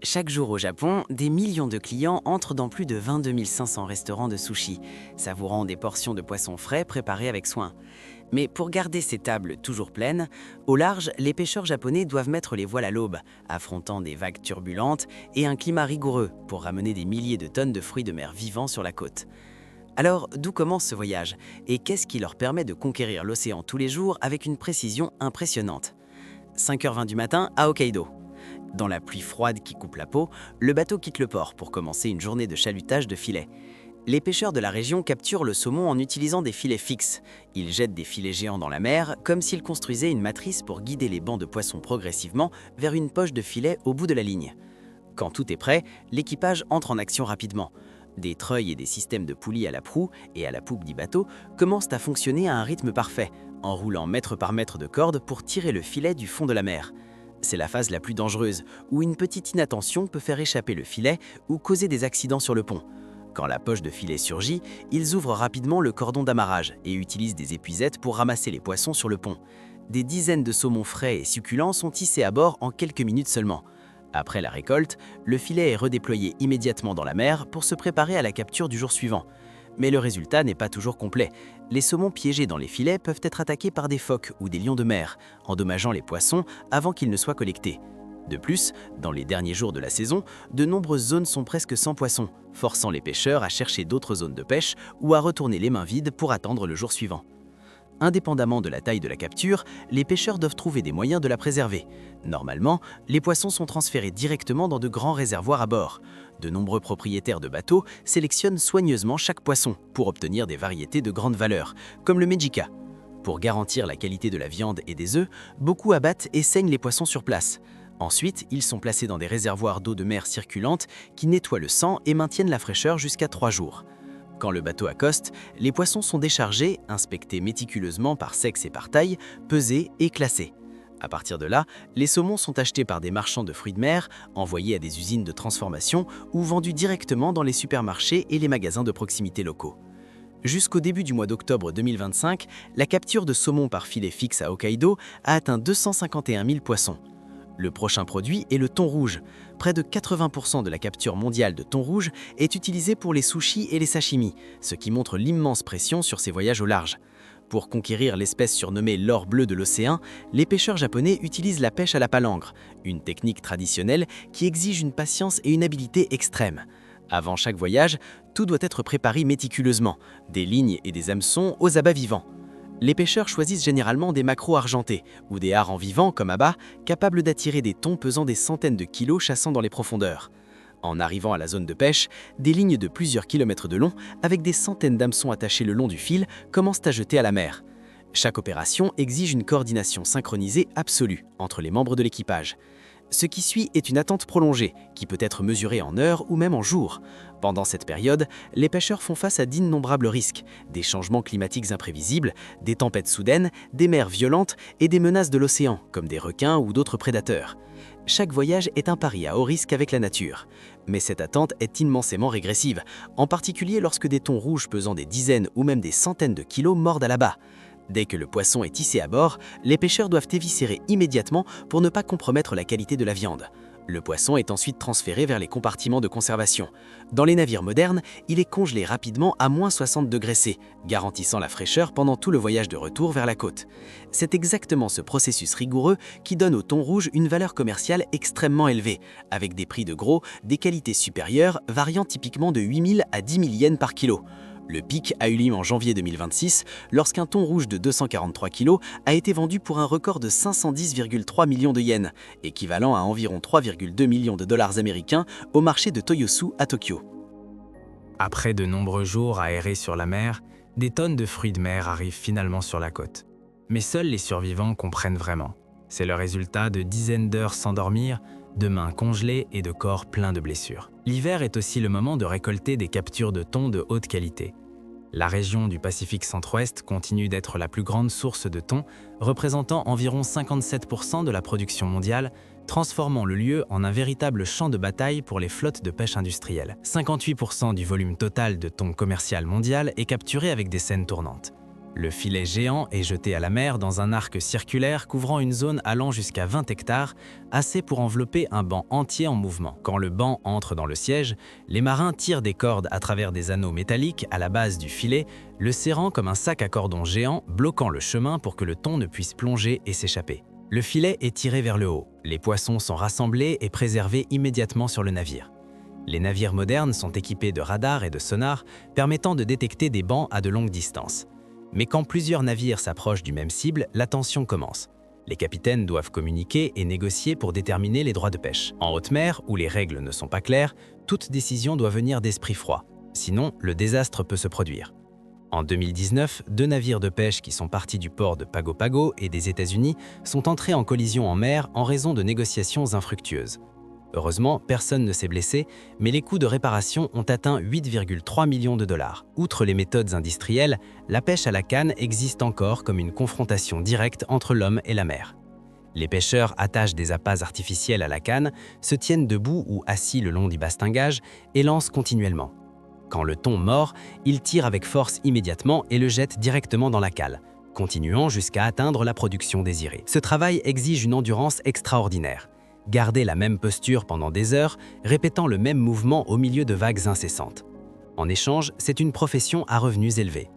Chaque jour au Japon, des millions de clients entrent dans plus de 22 500 restaurants de sushi, savourant des portions de poissons frais préparés avec soin. Mais pour garder ces tables toujours pleines, au large, les pêcheurs japonais doivent mettre les voiles à l'aube, affrontant des vagues turbulentes et un climat rigoureux pour ramener des milliers de tonnes de fruits de mer vivants sur la côte. Alors, d'où commence ce voyage? Et qu'est-ce qui leur permet de conquérir l'océan tous les jours avec une précision impressionnante? 5h20 du matin à Hokkaido. Dans la pluie froide qui coupe la peau, le bateau quitte le port pour commencer une journée de chalutage de filets. Les pêcheurs de la région capturent le saumon en utilisant des filets fixes. Ils jettent des filets géants dans la mer, comme s'ils construisaient une matrice pour guider les bancs de poissons progressivement vers une poche de filet au bout de la ligne. Quand tout est prêt, l'équipage entre en action rapidement. Des treuils et des systèmes de poulies à la proue et à la poupe du bateau commencent à fonctionner à un rythme parfait, en roulant mètre par mètre de corde pour tirer le filet du fond de la mer. C'est la phase la plus dangereuse, où une petite inattention peut faire échapper le filet ou causer des accidents sur le pont. Quand la poche de filet surgit, ils ouvrent rapidement le cordon d'amarrage et utilisent des épuisettes pour ramasser les poissons sur le pont. Des dizaines de saumons frais et succulents sont hissés à bord en quelques minutes seulement. Après la récolte, le filet est redéployé immédiatement dans la mer pour se préparer à la capture du jour suivant. Mais le résultat n'est pas toujours complet. Les saumons piégés dans les filets peuvent être attaqués par des phoques ou des lions de mer, endommageant les poissons avant qu'ils ne soient collectés. De plus, dans les derniers jours de la saison, de nombreuses zones sont presque sans poissons, forçant les pêcheurs à chercher d'autres zones de pêche ou à retourner les mains vides pour attendre le jour suivant. Indépendamment de la taille de la capture, les pêcheurs doivent trouver des moyens de la préserver. Normalement, les poissons sont transférés directement dans de grands réservoirs à bord. De nombreux propriétaires de bateaux sélectionnent soigneusement chaque poisson pour obtenir des variétés de grande valeur, comme le Mejika. Pour garantir la qualité de la viande et des œufs, beaucoup abattent et saignent les poissons sur place. Ensuite, ils sont placés dans des réservoirs d'eau de mer circulante qui nettoient le sang et maintiennent la fraîcheur jusqu'à 3 jours. Quand le bateau accoste, les poissons sont déchargés, inspectés méticuleusement par sexe et par taille, pesés et classés. À partir de là, les saumons sont achetés par des marchands de fruits de mer, envoyés à des usines de transformation ou vendus directement dans les supermarchés et les magasins de proximité locaux. Jusqu'au début du mois d'octobre 2025, la capture de saumon par filet fixe à Hokkaido a atteint 251 000 poissons. Le prochain produit est le thon rouge. Près de 80% de la capture mondiale de thon rouge est utilisée pour les sushis et les sashimi, ce qui montre l'immense pression sur ces voyages au large. Pour conquérir l'espèce surnommée l'or bleu de l'océan, les pêcheurs japonais utilisent la pêche à la palangre, une technique traditionnelle qui exige une patience et une habileté extrêmes. Avant chaque voyage, tout doit être préparé méticuleusement, des lignes et des hameçons aux abats vivants. Les pêcheurs choisissent généralement des maquereaux argentés ou des harengs vivants comme abats, capables d'attirer des thons pesant des centaines de kilos chassant dans les profondeurs. En arrivant à la zone de pêche, des lignes de plusieurs kilomètres de long, avec des centaines d'hameçons attachés le long du fil, commencent à jeter à la mer. Chaque opération exige une coordination synchronisée absolue entre les membres de l'équipage. Ce qui suit est une attente prolongée, qui peut être mesurée en heures ou même en jours. Pendant cette période, les pêcheurs font face à d'innombrables risques, des changements climatiques imprévisibles, des tempêtes soudaines, des mers violentes et des menaces de l'océan, comme des requins ou d'autres prédateurs. Chaque voyage est un pari à haut risque avec la nature. Mais cette attente est immensément régressive, en particulier lorsque des thons rouges pesant des dizaines ou même des centaines de kilos mordent à la bas. Dès que le poisson est hissé à bord, les pêcheurs doivent éviscérer immédiatement pour ne pas compromettre la qualité de la viande. Le poisson est ensuite transféré vers les compartiments de conservation. Dans les navires modernes, il est congelé rapidement à -60 degrés C, garantissant la fraîcheur pendant tout le voyage de retour vers la côte. C'est exactement ce processus rigoureux qui donne au thon rouge une valeur commerciale extrêmement élevée, avec des prix de gros, des qualités supérieures, variant typiquement de 8 000 à 10 000 yens par kilo. Le pic a eu lieu en janvier 2026, lorsqu'un thon rouge de 243 kg a été vendu pour un record de 510,3 millions de yens, équivalent à environ 3,2 millions de dollars américains au marché de Toyosu à Tokyo. Après de nombreux jours à errer sur la mer, des tonnes de fruits de mer arrivent finalement sur la côte. Mais seuls les survivants comprennent vraiment. C'est le résultat de dizaines d'heures sans dormir, de mains congelées et de corps pleins de blessures. L'hiver est aussi le moment de récolter des captures de thon de haute qualité. La région du Pacifique Centre-Ouest continue d'être la plus grande source de thon, représentant environ 57% de la production mondiale, transformant le lieu en un véritable champ de bataille pour les flottes de pêche industrielle. 58% du volume total de thon commercial mondial est capturé avec des scènes tournantes. Le filet géant est jeté à la mer dans un arc circulaire couvrant une zone allant jusqu'à 20 hectares, assez pour envelopper un banc entier en mouvement. Quand le banc entre dans le siège, les marins tirent des cordes à travers des anneaux métalliques à la base du filet, le serrant comme un sac à cordon géant, bloquant le chemin pour que le thon ne puisse plonger et s'échapper. Le filet est tiré vers le haut. Les poissons sont rassemblés et préservés immédiatement sur le navire. Les navires modernes sont équipés de radars et de sonars permettant de détecter des bancs à de longues distances. Mais quand plusieurs navires s'approchent du même cible, la tension commence. Les capitaines doivent communiquer et négocier pour déterminer les droits de pêche. En haute mer, où les règles ne sont pas claires, toute décision doit venir d'esprit froid. Sinon, le désastre peut se produire. En 2019, 2 navires de pêche qui sont partis du port de Pago Pago et des États-Unis sont entrés en collision en mer en raison de négociations infructueuses. Heureusement, personne ne s'est blessé, mais les coûts de réparation ont atteint 8,3 millions de dollars. Outre les méthodes industrielles, la pêche à la canne existe encore comme une confrontation directe entre l'homme et la mer. Les pêcheurs attachent des appâts artificiels à la canne, se tiennent debout ou assis le long du bastingage et lancent continuellement. Quand le thon mord, ils tirent avec force immédiatement et le jettent directement dans la cale, continuant jusqu'à atteindre la production désirée. Ce travail exige une endurance extraordinaire. Garder la même posture pendant des heures, répétant le même mouvement au milieu de vagues incessantes. En échange, c'est une profession à revenus élevés.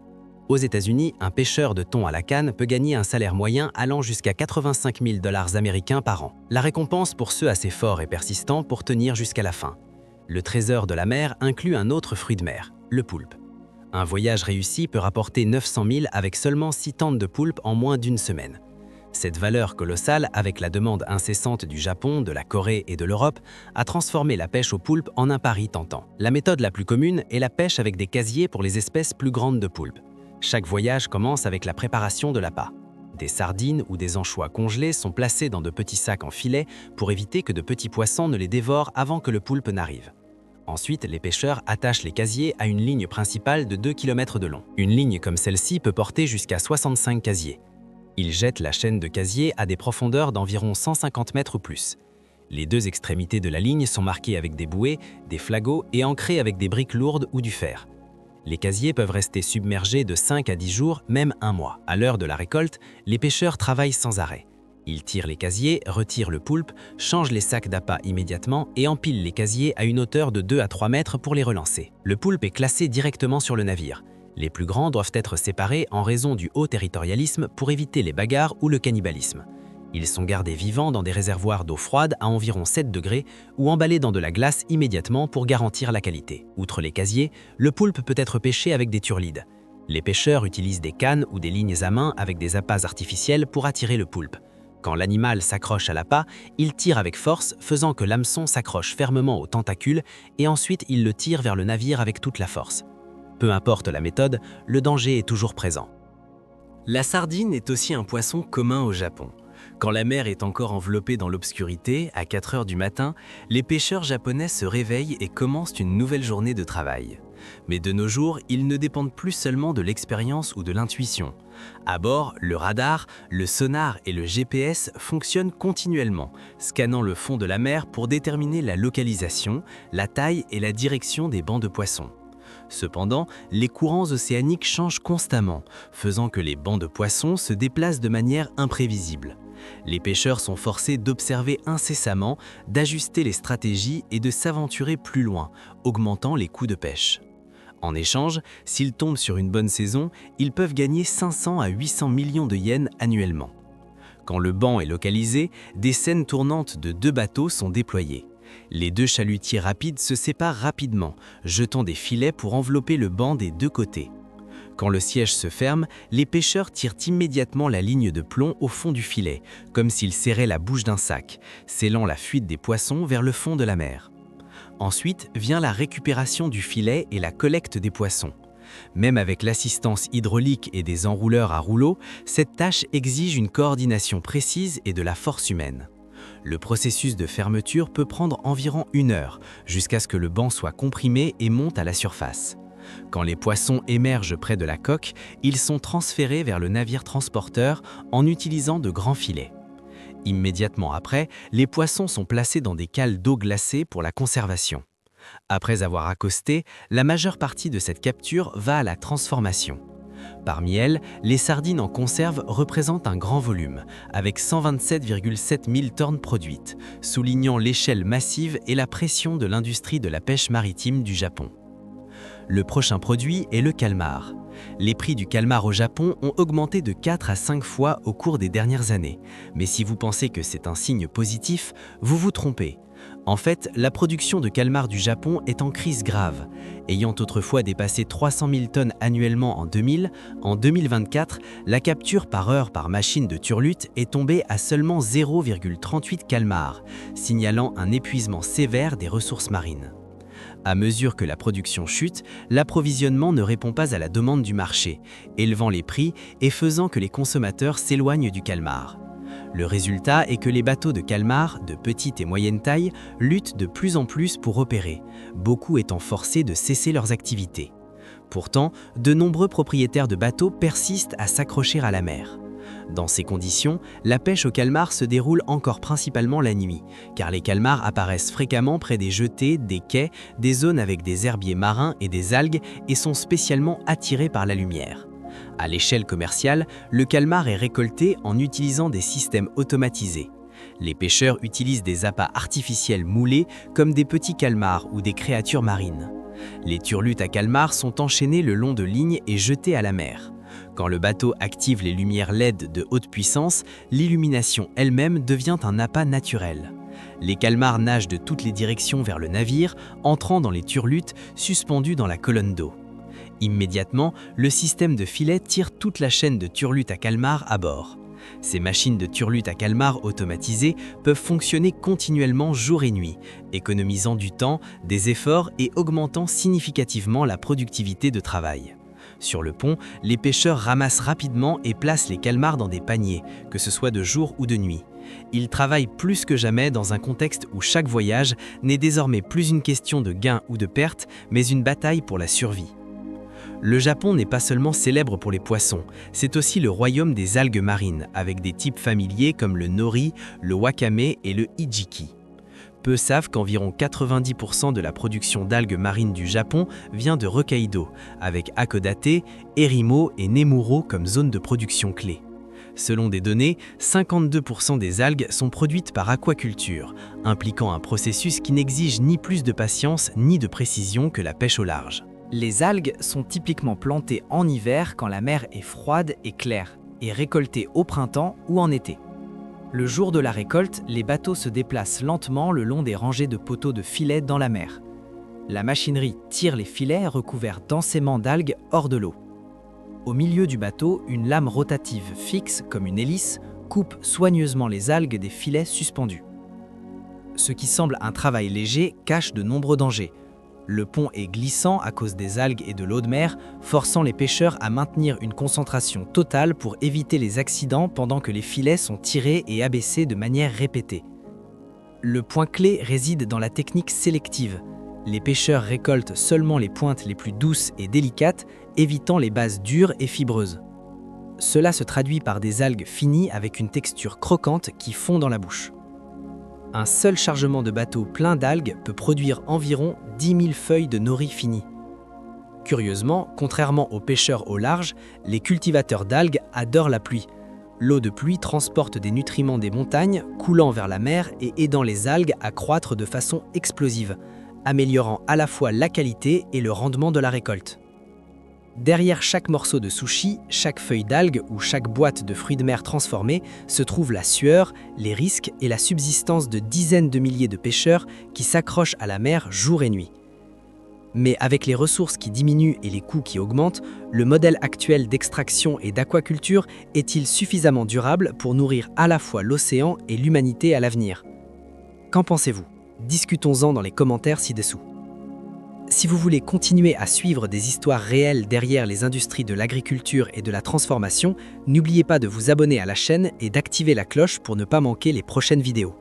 Aux États-Unis, un pêcheur de thon à la canne peut gagner un salaire moyen allant jusqu'à 85 000 $ américains par an. La récompense pour ceux assez forts et persistants pour tenir jusqu'à la fin. Le trésor de la mer inclut un autre fruit de mer, le poulpe. Un voyage réussi peut rapporter 900 000 avec seulement 6 tentes de poulpe en moins d'une semaine. Cette valeur colossale, avec la demande incessante du Japon, de la Corée et de l'Europe, a transformé la pêche au poulpe en un pari tentant. La méthode la plus commune est la pêche avec des casiers pour les espèces plus grandes de poulpe. Chaque voyage commence avec la préparation de l'appât. Des sardines ou des anchois congelés sont placés dans de petits sacs en filet pour éviter que de petits poissons ne les dévorent avant que le poulpe n'arrive. Ensuite, les pêcheurs attachent les casiers à une ligne principale de 2 km de long. Une ligne comme celle-ci peut porter jusqu'à 65 casiers. Ils jettent la chaîne de casier à des profondeurs d'environ 150 mètres ou plus. Les 2 extrémités de la ligne sont marquées avec des bouées, des flageaux et ancrées avec des briques lourdes ou du fer. Les casiers peuvent rester submergés de 5 à 10 jours, même un mois. À l'heure de la récolte, les pêcheurs travaillent sans arrêt. Ils tirent les casiers, retirent le poulpe, changent les sacs d'appât immédiatement et empilent les casiers à une hauteur de 2 à 3 mètres pour les relancer. Le poulpe est classé directement sur le navire. Les plus grands doivent être séparés en raison du haut territorialisme pour éviter les bagarres ou le cannibalisme. Ils sont gardés vivants dans des réservoirs d'eau froide à environ 7 degrés ou emballés dans de la glace immédiatement pour garantir la qualité. Outre les casiers, le poulpe peut être pêché avec des turlides. Les pêcheurs utilisent des cannes ou des lignes à main avec des appâts artificiels pour attirer le poulpe. Quand l'animal s'accroche à l'appât, il tire avec force, faisant que l'hameçon s'accroche fermement aux tentacules et ensuite il le tire vers le navire avec toute la force. Peu importe la méthode, le danger est toujours présent. La sardine est aussi un poisson commun au Japon. Quand la mer est encore enveloppée dans l'obscurité, à 4 heures du matin, les pêcheurs japonais se réveillent et commencent une nouvelle journée de travail. Mais de nos jours, ils ne dépendent plus seulement de l'expérience ou de l'intuition. À bord, le radar, le sonar et le GPS fonctionnent continuellement, scannant le fond de la mer pour déterminer la localisation, la taille et la direction des bancs de poissons. Cependant, les courants océaniques changent constamment, faisant que les bancs de poissons se déplacent de manière imprévisible. Les pêcheurs sont forcés d'observer incessamment, d'ajuster les stratégies et de s'aventurer plus loin, augmentant les coûts de pêche. En échange, s'ils tombent sur une bonne saison, ils peuvent gagner 500 à 800 millions de yens annuellement. Quand le banc est localisé, des scènes tournantes de 2 bateaux sont déployées. Les 2 chalutiers rapides se séparent rapidement, jetant des filets pour envelopper le banc des 2 côtés. Quand le siège se ferme, les pêcheurs tirent immédiatement la ligne de plomb au fond du filet, comme s'ils serraient la bouche d'un sac, scellant la fuite des poissons vers le fond de la mer. Ensuite vient la récupération du filet et la collecte des poissons. Même avec l'assistance hydraulique et des enrouleurs à rouleau, cette tâche exige une coordination précise et de la force humaine. Le processus de fermeture peut prendre environ 1 heure, jusqu'à ce que le banc soit comprimé et monte à la surface. Quand les poissons émergent près de la coque, ils sont transférés vers le navire transporteur en utilisant de grands filets. Immédiatement après, les poissons sont placés dans des cales d'eau glacée pour la conservation. Après avoir accosté, la majeure partie de cette capture va à la transformation. Parmi elles, les sardines en conserve représentent un grand volume, avec 127,7 000 tonnes produites, soulignant l'échelle massive et la pression de l'industrie de la pêche maritime du Japon. Le prochain produit est le calmar. Les prix du calmar au Japon ont augmenté de 4 à 5 fois au cours des dernières années. Mais si vous pensez que c'est un signe positif, vous vous trompez. En fait, la production de calmar du Japon est en crise grave. Ayant autrefois dépassé 300 000 tonnes annuellement en 2000, en 2024, la capture par heure par machine de turlute est tombée à seulement 0,38 calmars, signalant un épuisement sévère des ressources marines. À mesure que la production chute, l'approvisionnement ne répond pas à la demande du marché, élevant les prix et faisant que les consommateurs s'éloignent du calmar. Le résultat est que les bateaux de calmar, de petite et moyenne taille, luttent de plus en plus pour opérer, beaucoup étant forcés de cesser leurs activités. Pourtant, de nombreux propriétaires de bateaux persistent à s'accrocher à la mer. Dans ces conditions, la pêche au calmar se déroule encore principalement la nuit, car les calmars apparaissent fréquemment près des jetées, des quais, des zones avec des herbiers marins et des algues et sont spécialement attirés par la lumière. À l'échelle commerciale, le calmar est récolté en utilisant des systèmes automatisés. Les pêcheurs utilisent des appâts artificiels moulés comme des petits calmars ou des créatures marines. Les turlutes à calmar sont enchaînées le long de lignes et jetées à la mer. Quand le bateau active les lumières LED de haute puissance, l'illumination elle-même devient un appât naturel. Les calmars nagent de toutes les directions vers le navire, entrant dans les turlutes suspendues dans la colonne d'eau. Immédiatement, le système de filet tire toute la chaîne de turlutes à calmar à bord. Ces machines de turlutes à calmar automatisées peuvent fonctionner continuellement jour et nuit, économisant du temps, des efforts et augmentant significativement la productivité de travail. Sur le pont, les pêcheurs ramassent rapidement et placent les calmars dans des paniers, que ce soit de jour ou de nuit. Ils travaillent plus que jamais dans un contexte où chaque voyage n'est désormais plus une question de gain ou de perte, mais une bataille pour la survie. Le Japon n'est pas seulement célèbre pour les poissons, c'est aussi le royaume des algues marines, avec des types familiers comme le nori, le wakame et le hijiki. Peu savent qu'environ 90% de la production d'algues marines du Japon vient de Hokkaido, avec Hakodate, Erimo et Nemuro comme zones de production clés. Selon des données, 52% des algues sont produites par aquaculture, impliquant un processus qui n'exige ni plus de patience ni de précision que la pêche au large. Les algues sont typiquement plantées en hiver quand la mer est froide et claire, et récoltées au printemps ou en été. Le jour de la récolte, les bateaux se déplacent lentement le long des rangées de poteaux de filets dans la mer. La machinerie tire les filets recouverts densément d'algues hors de l'eau. Au milieu du bateau, une lame rotative fixe comme une hélice coupe soigneusement les algues des filets suspendus. Ce qui semble un travail léger cache de nombreux dangers. Le pont est glissant à cause des algues et de l'eau de mer, forçant les pêcheurs à maintenir une concentration totale pour éviter les accidents pendant que les filets sont tirés et abaissés de manière répétée. Le point clé réside dans la technique sélective. Les pêcheurs récoltent seulement les pointes les plus douces et délicates, évitant les bases dures et fibreuses. Cela se traduit par des algues finies avec une texture croquante qui fond dans la bouche. Un seul chargement de bateau plein d'algues peut produire environ 10 000 feuilles de nori finies. Curieusement, contrairement aux pêcheurs au large, les cultivateurs d'algues adorent la pluie. L'eau de pluie transporte des nutriments des montagnes, coulant vers la mer et aidant les algues à croître de façon explosive, améliorant à la fois la qualité et le rendement de la récolte. Derrière chaque morceau de sushi, chaque feuille d'algue ou chaque boîte de fruits de mer transformés se trouve la sueur, les risques et la subsistance de dizaines de milliers de pêcheurs qui s'accrochent à la mer jour et nuit. Mais avec les ressources qui diminuent et les coûts qui augmentent, le modèle actuel d'extraction et d'aquaculture est-il suffisamment durable pour nourrir à la fois l'océan et l'humanité à l'avenir? Qu'en pensez-vous? Discutons-en dans les commentaires ci-dessous. Si vous voulez continuer à suivre des histoires réelles derrière les industries de l'agriculture et de la transformation, n'oubliez pas de vous abonner à la chaîne et d'activer la cloche pour ne pas manquer les prochaines vidéos.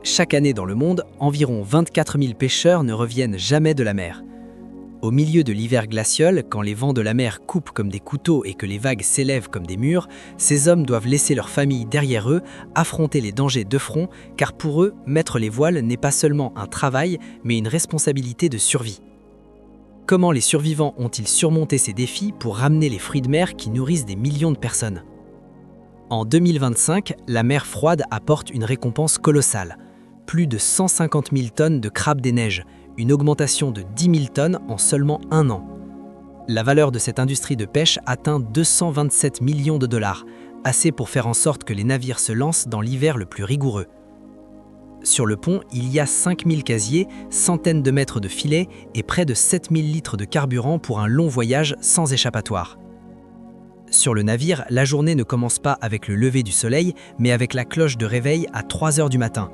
Chaque année dans le monde, environ 24 000 pêcheurs ne reviennent jamais de la mer. Au milieu de l'hiver glacial, quand les vents de la mer coupent comme des couteaux et que les vagues s'élèvent comme des murs, ces hommes doivent laisser leur famille derrière eux, affronter les dangers de front, car pour eux, mettre les voiles n'est pas seulement un travail, mais une responsabilité de survie. Comment les survivants ont-ils surmonté ces défis pour ramener les fruits de mer qui nourrissent des millions de personnes? En 2025, la mer froide apporte une récompense colossale. Plus de 150 000 tonnes de crabes des neiges, une augmentation de 10 000 tonnes en seulement un an. La valeur de cette industrie de pêche atteint 227 millions de dollars, assez pour faire en sorte que les navires se lancent dans l'hiver le plus rigoureux. Sur le pont, il y a 5000 casiers, centaines de mètres de filets et près de 7000 litres de carburant pour un long voyage sans échappatoire. Sur le navire, la journée ne commence pas avec le lever du soleil, mais avec la cloche de réveil à 3 heures du matin.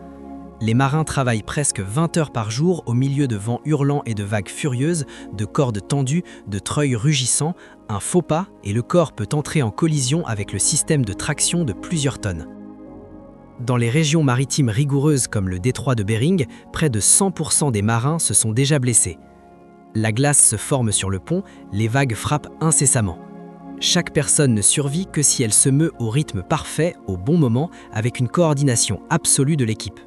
Les marins travaillent presque 20 heures par jour au milieu de vents hurlants et de vagues furieuses, de cordes tendues, de treuils rugissants. Un faux pas et le corps peut entrer en collision avec le système de traction de plusieurs tonnes. Dans les régions maritimes rigoureuses comme le détroit de Bering, près de 100% des marins se sont déjà blessés. La glace se forme sur le pont, les vagues frappent incessamment. Chaque personne ne survit que si elle se meut au rythme parfait, au bon moment, avec une coordination absolue de l'équipe.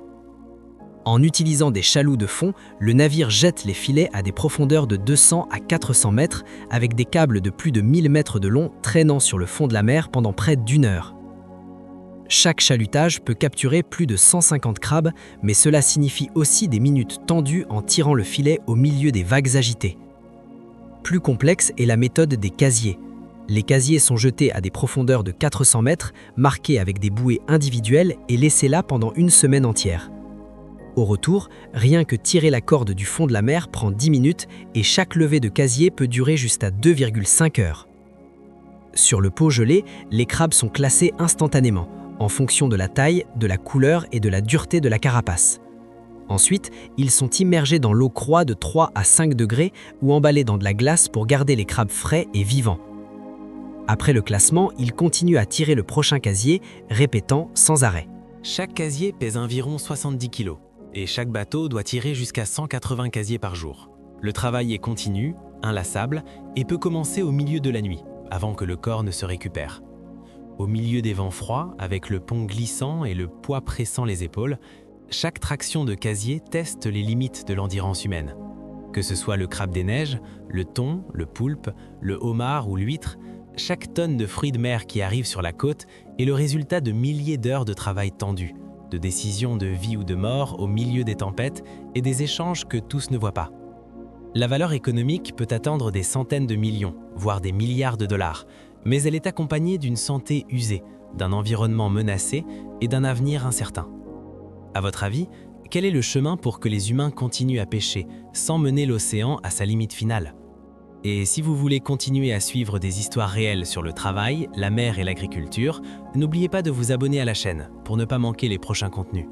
En utilisant des chaloups de fond, le navire jette les filets à des profondeurs de 200 à 400 mètres avec des câbles de plus de 1000 mètres de long traînant sur le fond de la mer pendant près d'1 heure. Chaque chalutage peut capturer plus de 150 crabes, mais cela signifie aussi des minutes tendues en tirant le filet au milieu des vagues agitées. Plus complexe est la méthode des casiers. Les casiers sont jetés à des profondeurs de 400 mètres, marqués avec des bouées individuelles et laissés là pendant une semaine entière. Au retour, rien que tirer la corde du fond de la mer prend 10 minutes et chaque levée de casier peut durer jusqu'à 2,5 heures. Sur le pot gelé, les crabes sont classés instantanément, en fonction de la taille, de la couleur et de la dureté de la carapace. Ensuite, ils sont immergés dans l'eau froide de 3 à 5 degrés ou emballés dans de la glace pour garder les crabes frais et vivants. Après le classement, ils continuent à tirer le prochain casier, répétant sans arrêt. Chaque casier pèse environ 70 kg et chaque bateau doit tirer jusqu'à 180 casiers par jour. Le travail est continu, inlassable et peut commencer au milieu de la nuit, avant que le corps ne se récupère. Au milieu des vents froids, avec le pont glissant et le poids pressant les épaules, chaque traction de casier teste les limites de l'endurance humaine. Que ce soit le crabe des neiges, le thon, le poulpe, le homard ou l'huître, chaque tonne de fruits de mer qui arrive sur la côte est le résultat de milliers d'heures de travail tendu, de décisions de vie ou de mort au milieu des tempêtes et des échanges que tous ne voient pas. La valeur économique peut atteindre des centaines de millions, voire des milliards de dollars, mais elle est accompagnée d'une santé usée, d'un environnement menacé et d'un avenir incertain. À votre avis, quel est le chemin pour que les humains continuent à pêcher sans mener l'océan à sa limite finale? Et si vous voulez continuer à suivre des histoires réelles sur le travail, la mer et l'agriculture, n'oubliez pas de vous abonner à la chaîne pour ne pas manquer les prochains contenus.